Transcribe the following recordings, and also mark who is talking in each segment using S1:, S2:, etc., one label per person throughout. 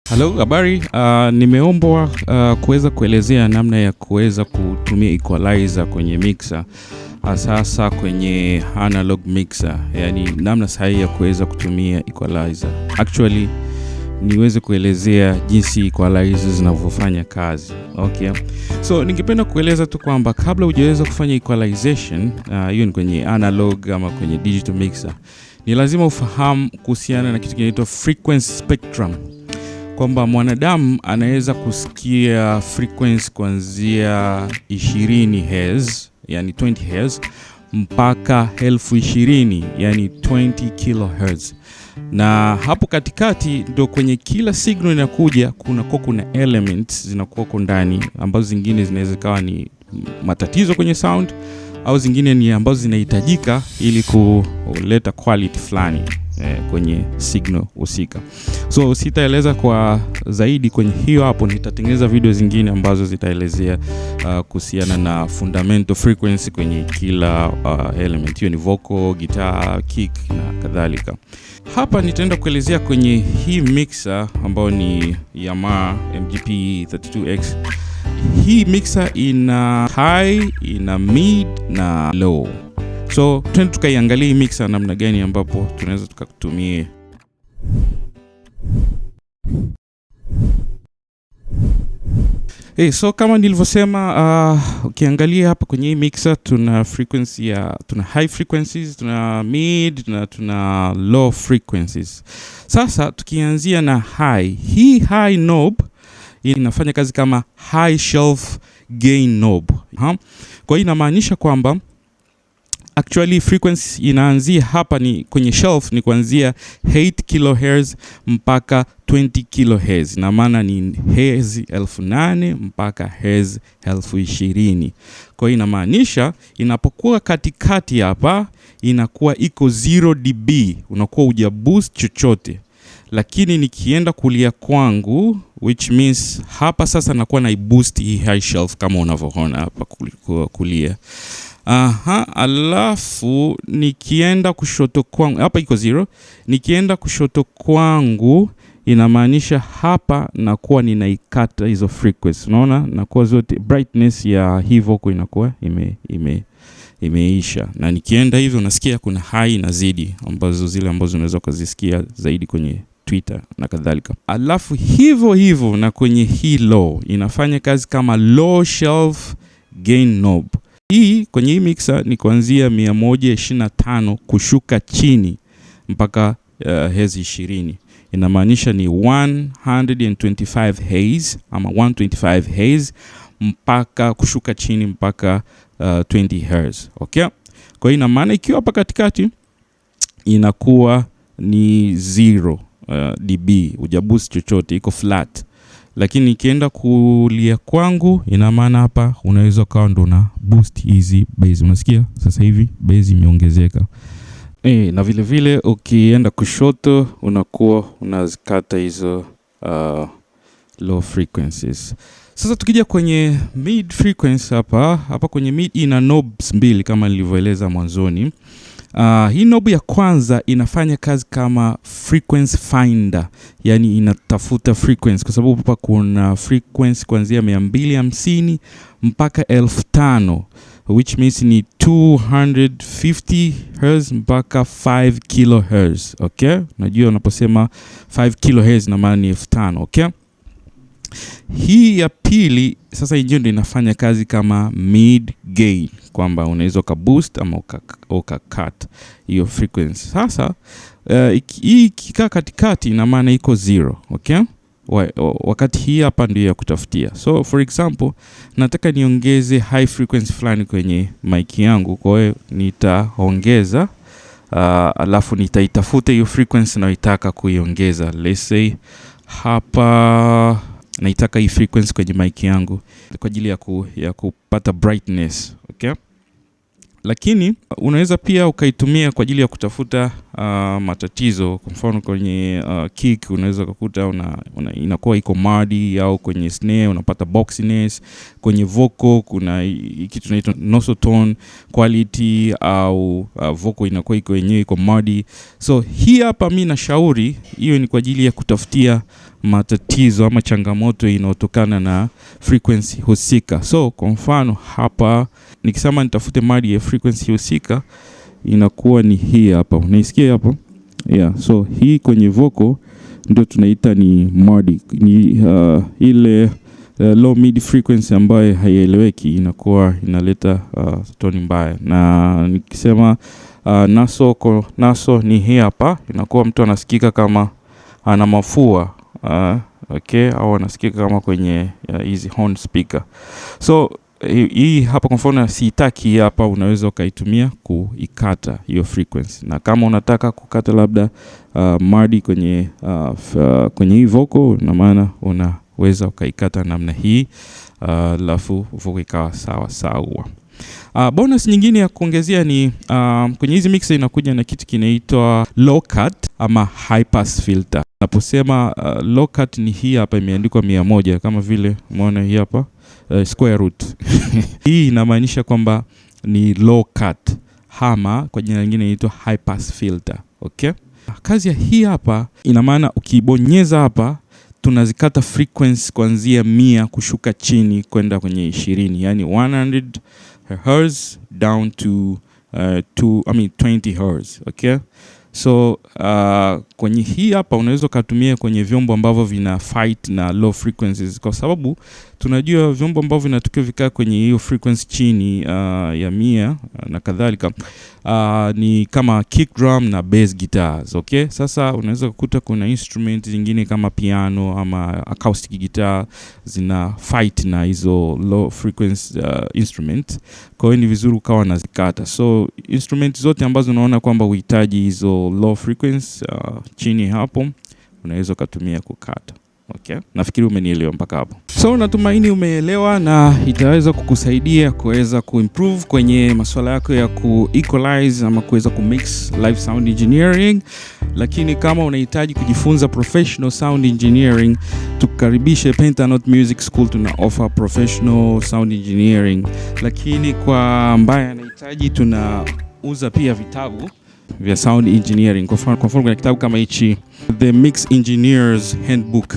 S1: Hello, habari. Nimeombwa kuweza kuelezea namna ya kuweza kutumia equalizer kwenye mixer, sasa kwenye analog mixer, yani namna sahihi ya kuweza kutumia equalizer. Actually niweze kuelezea jinsi equalizer zinavyofanya kazi. Okay. So ningependa kueleza tu kwamba kabla hujaweza kufanya equalization, hiyo ni kwenye analog ama kwenye digital mixer, ni lazima ufahamu kuhusiana na kitu kinaitwa frequency spectrum. Kwamba mwanadamu anaweza kusikia frequency kuanzia 20 Hz, yani 20 Hz, mpaka 20,020, yani 20 kHz. Na hapo katikati ndio kwenye kila signal inakuja kuna elements zinakuwa ndani, ambazo zingine zinaweza kawa ni matatizo kwenye sound, au zingine ni ambazo zinahitajika ili kuleta quality fulani kwenye signal husika. So sitaeleza kwa zaidi kwenye hiyo, hapo nitatengeneza video zingine ambazo zitaelezea kuhusiana na fundamental frequency kwenye kila element. Hiyo ni vocal, guitar, kick na kadhalika. Hapa nitaenda kuelezea kwenye hii mixer ambayo ni Yamaha MGP 32X. Hii mixer ina high, ina mid na low. So twende tukaiangalia hii mixer namna gani ambapo tunaweza tukatumia. So kama nilivyosema, ukiangalia hapa kwenye hii mixer tuna frequency tuna high frequencies, tuna mid na tuna low frequencies. Sasa tukianzia na high, hii high knob inafanya kazi kama high shelf gain knob. Kwa hiyo inamaanisha kwamba actually frequency inaanzia hapa ni kwenye shelf ni kuanzia 8 kHz mpaka 20 kHz. Na maana ni Hz 8,000 mpaka Hz 20,020. Kwa hiyo inamaanisha inapokuwa katikati hapa inakuwa iko 0 dB, unakuwa huja boost chochote. Lakini nikienda kulia kwangu, which means hapa sasa nakuwa na boost hii high shelf kama unavyoona hapa kulia. Alafu nikienda kushoto kwangu hapa iko 0. Nikienda kushoto kwangu inamaanisha hapa nakuwa ninaikata hizo frequency. Unaona nakuwa zote brightness ya hii vocal inakuwa imeisha. Na nikienda hivyo unasikia kuna high na zidi, ambazo zile ambazo unaweza kuzisikia zaidi kwenye Twitter na kadhalika. Alafu hivyo na kwenye hii low inafanya kazi kama low shelf gain knob. Hii kwenye hii mixer ni kuanzia 125 kushuka chini mpaka Hz 20. Inamaanisha ni 125 Hz ama 125 Hz mpaka kushuka chini mpaka 20 Hz. Okay? Kwa hiyo ina maana ikiwa hapa katikati inakuwa ni 0 dB, hujaboost chochote, iko flat. Lakini ikienda kulia kwangu ina maana hapa unaweza kawa ndo na boost hizi bass. Unasikia sasa hivi bass imeongezeka. Na vile vile ukienda kushoto unakuwa unazikata hizo low frequencies. Sasa tukija kwenye mid frequency hapa kwenye mid ina knobs mbili kama nilivyoeleza mwanzoni. Hii knob ya kwanza inafanya kazi kama frequency finder, yani inatafuta frequency, kwa sababu hapa kuna frequency kuanzia 250 mpaka 1500, which means ni 250 Hz mpaka 5 kHz. Okay? Unajua unaposema 5 kHz na maana ni 1500. Okay? Hii ya pili sasa hiyo ndio inafanya kazi kama mid gain, kwamba unaweza ka boost ama uka cut hiyo frequency. Sasa hii ikikaa katikati ina maana iko 0. Okay? Wakati hii hapa ndio ya kutafutia. So for example, nataka niongeze high frequency fulani kwenye mic yangu, kwa hiyo nitaongeza alafu nitaitafuta hiyo frequency naitaka kuiongeza. Let's say hapa naitaka hii frequency kwenye mic yangu kwa ajili ya kupata brightness. Okay? Lakini unaweza pia ukaitumia kwa ajili ya kutafuta matatizo. Kwa mfano kwenye kick unaweza kukuta inakuwa iko muddy, au kwenye snare unapata boxiness. Kwenye vocal kuna kitu tunaita noise tone quality, au vocal inakuwa iko yenyewe iko muddy. So hii hapa mimi nashauri hiyo ni kwa ajili ya kutafutia matatizo ama changamoto inayotokana na frequency husika. So kwa mfano hapa nikisema nitafute madi ya frequency husika, inakuwa ni hii hapa. Unaisikia hapo? Yeah, so hii kwenye vocal ndio tunaita ni madi. Ni ile low mid frequency ambayo haieleweki, inakuwa inaleta toni mbaya. Na nikisema naso ni hii hapa, inakuwa mtu anasikika kama ana mafua, okay, au anasikika kama kwenye hizi horn speaker. So hii hapa kwa mfano sitaki hapa, unaweza ukaitumia kuikata hiyo frequency. Na kama unataka kukata labda madi kwenye hii vocal, na maana unaweza ukaikata namna hii, alafu vocal ikawa sawa sawa. Bonus nyingine ya kuongezea ni kwenye hizi mixer inakuja na kitu kinaitwa low cut ama high pass filter. Naposema low cut ni hii hapa, imeandikwa 100 kama vile umeona hii hapa square root. Hii inamaanisha kwamba ni low cut, ama kwa jina lingine inaitwa high pass filter. Okay? Kazi ya hii hapa ina maana ukibonyeza hapa tunazikata frequency kuanzia 100 kushuka chini kwenda kwenye 20, yani 100 Hz down to 20 Hz. Okay? So kwenye hii hapa unaweza kutumia kwenye vyombo ambavyo vina fight na low frequencies, kwa sababu tunajua vyombo ambavyo vinatokea vikaa kwenye hiyo frequency chini ya 100 na kadhalika ni kama kick drum na bass guitars. Okay? Sasa unaweza kukuta kuna instrument zingine kama piano ama acoustic guitar zina fight na hizo low frequency instrument. Kwa hiyo ni vizuri ukawa nazikata. So instrument zote ambazo unaona kwamba uhitaji hizo low frequency chini hapo, unaweza kutumia kukata. Okay? Nafikiri umenielewa mpaka hapo. So natumaini umeelewa na itaweza kukusaidia kuweza kuimprove kwenye masuala yako ya ku-equalize ama kuweza kumix live sound engineering. Lakini kama unahitaji kujifunza professional sound engineering, tukaribishe Pentanote Music School. Tuna offer professional sound engineering. Lakini kwa ambaye anahitaji, tunauza pia vitabu vya sound engineering. Kwa mfano kuna kitabu kama hichi, The Mix Engineer's Handbook.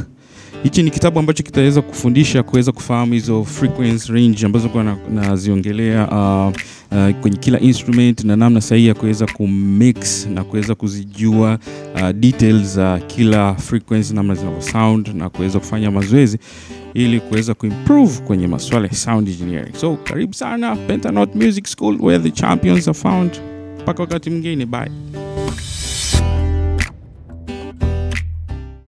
S1: Hichi ni kitabu ambacho kitaweza kufundisha kuweza kufahamu hizo frequency range ambazo kwa naziongelea kwenye kila instrument, na namna sahihi ya kuweza kumix na kuweza kuzijua details za kila frequency, namna zinavyo sound, na kuweza kufanya mazoezi ili kuweza kuimprove kwenye masuala ya sound engineering. So karibu sana Pentanote Music School, where the champions are found. Mpaka wakati mwingine, bye.